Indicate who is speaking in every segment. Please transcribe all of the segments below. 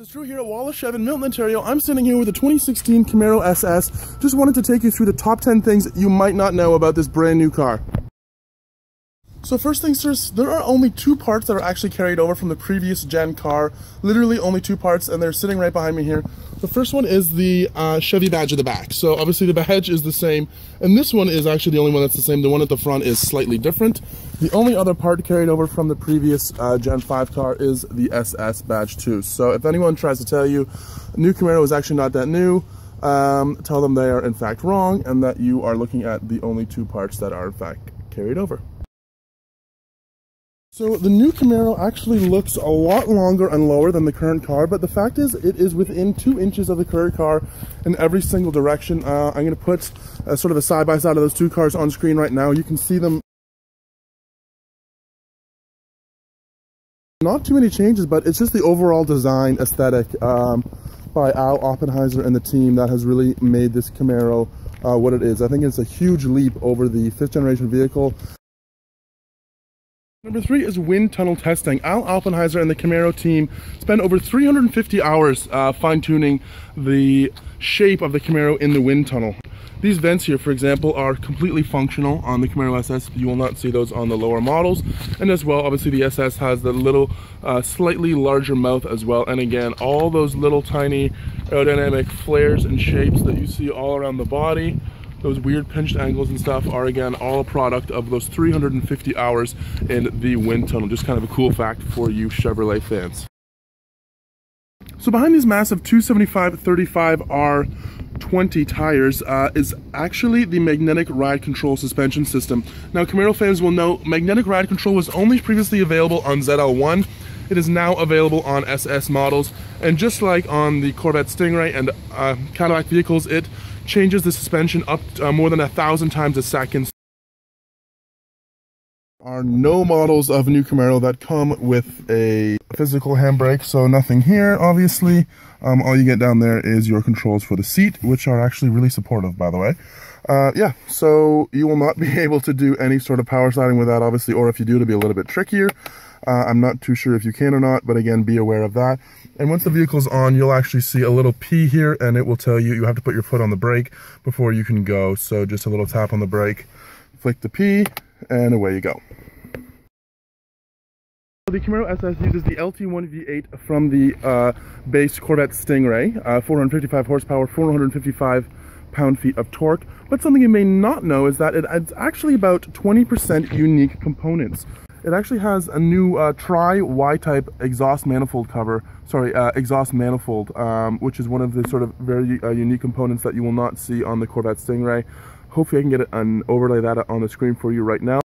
Speaker 1: It's Drew here at Wallace in Milton, Ontario. I'm sitting here with a 2016 Camaro SS. Just wanted to take you through the top 10 things you might not know about this brand new car. So first things first, there are only two parts that are actually carried over from the previous gen car. Literally only two parts, and they're sitting right behind me here. The first one is the Chevy badge at the back. So obviously the badge is the same, and this one is actually the only one that's the same. The one at the front is slightly different. The only other part carried over from the previous Gen 5 car is the SS badge too. So if anyone tries to tell you a new Camaro is actually not that new, tell them they are in fact wrong, and that you are looking at the only two parts that are in fact carried over. So the new Camaro actually looks a lot longer and lower than the current car, but the fact is it is within 2 inches of the current car in every single direction. I'm going to put sort of a side-by-side of those two cars on screen right now. You can see them. Not too many changes, but it's just the overall design aesthetic by Al Oppenheiser and the team that has really made this Camaro what it is. I think it's a huge leap over the 5th generation vehicle. Number 3 is wind tunnel testing. Al Oppenheiser and the Camaro team spent over 350 hours fine-tuning the shape of the Camaro in the wind tunnel. These vents here, for example, are completely functional on the Camaro SS. You will not see those on the lower models. And as well, obviously the SS has the little, slightly larger mouth as well. And again, all those little tiny aerodynamic flares and shapes that you see all around the body, those weird pinched angles and stuff, are again all a product of those 350 hours in the wind tunnel. Just kind of a cool fact for you Chevrolet fans. So behind these massive 275/35R20 tires is actually the magnetic ride control suspension system. Now Camaro fans will know magnetic ride control was only previously available on ZL1. It is now available on SS models, and just like on the Corvette Stingray and Cadillac vehicles, it changes the suspension up more than 1,000 times a second. There are no models of new Camaro that come with a physical handbrake, so nothing here, obviously. All you get down there is your controls for the seat, which are actually really supportive, by the way. Yeah, so you will not be able to do any sort of power sliding with that, obviously, or if you do, it'll be a little bit trickier. I'm not too sure if you can or not, but again, be aware of that. And once the vehicle's on, you'll actually see a little P here, and it will tell you have to put your foot on the brake before you can go. So just a little tap on the brake, flick the P, and away you go. The Camaro SS uses the LT1 V8 from the base Corvette Stingray, 455 horsepower, 455 pound-feet of torque. But something you may not know is that it's actually about 20% unique components. It actually has a new tri-Y-type exhaust manifold which is one of the sort of very unique components that you will not see on the Corvette Stingray. Hopefully I can get it and overlay that on the screen for you right now.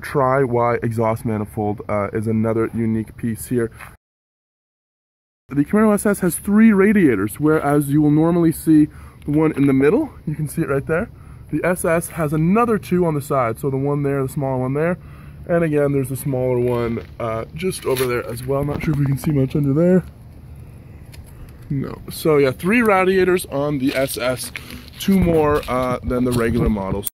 Speaker 1: Tri-Y exhaust manifold is another unique piece here. The Camaro SS has 3 radiators, whereas you will normally see the one in the middle. You can see it right there. The SS has another 2 on the side, so the one there, the smaller one there, and again there's a smaller one just over there as well. Not sure if we can see much under there. No. So yeah, 3 radiators on the SS, 2 more than the regular models.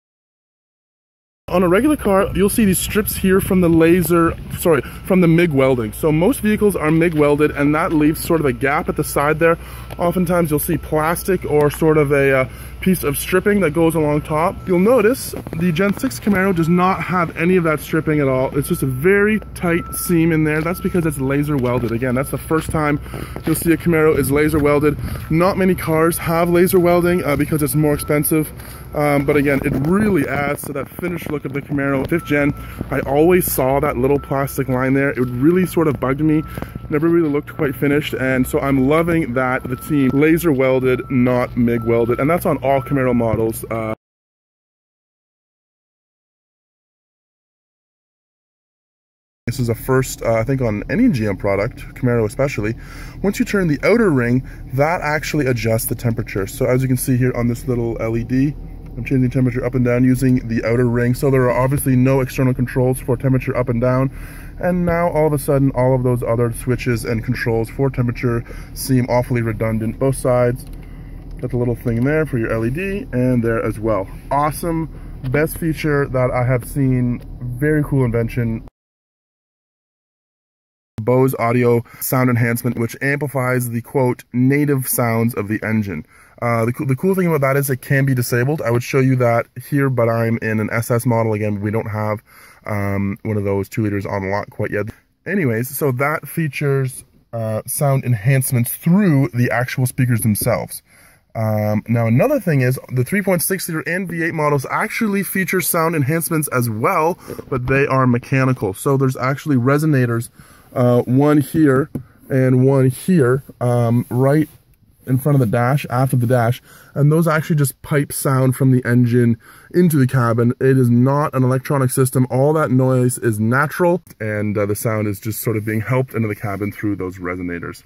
Speaker 1: On a regular car, you'll see these strips here from the MIG welding. So most vehicles are MIG welded, and that leaves sort of a gap at the side there. Oftentimes you'll see plastic or sort of a piece of stripping that goes along top. You'll notice the Gen 6 Camaro does not have any of that stripping at all. It's just a very tight seam in there. That's because it's laser welded. Again, that's the first time you'll see a Camaro is laser welded. Not many cars have laser welding because it's more expensive. But again, it really adds to that finished look of the Camaro 5th gen. I always saw that little plastic line there. It really sort of bugged me. Never really looked quite finished, and so I'm loving that the team laser welded, not MIG welded, and that's on all Camaro models. This is a first, I think, on any GM product, Camaro especially. Once you turn the outer ring, that actually adjusts the temperature. So as you can see here on this little LED, I'm changing temperature up and down using the outer ring. So there are obviously no external controls for temperature up and down. And now all of a sudden, all of those other switches and controls for temperature seem awfully redundant. Both sides, got the little thing there for your LED, and there as well. Awesome, best feature that I have seen, very cool invention. Bose audio sound enhancement, which amplifies the, quote, native sounds of the engine. The cool thing about that is it can be disabled. I would show you that here, but I'm in an SS model. Again, we don't have one of those 2 liters on lot quite yet. Anyways, so that features sound enhancements through the actual speakers themselves. Now another thing is the 3.6 liter and V8 models actually feature sound enhancements as well, but they are mechanical. So there's actually resonators, one here and one here, right in front of the dash, after the dash, and those actually just pipe sound from the engine into the cabin. It is not an electronic system. All that noise is natural, and the sound is just sort of being helped into the cabin through those resonators.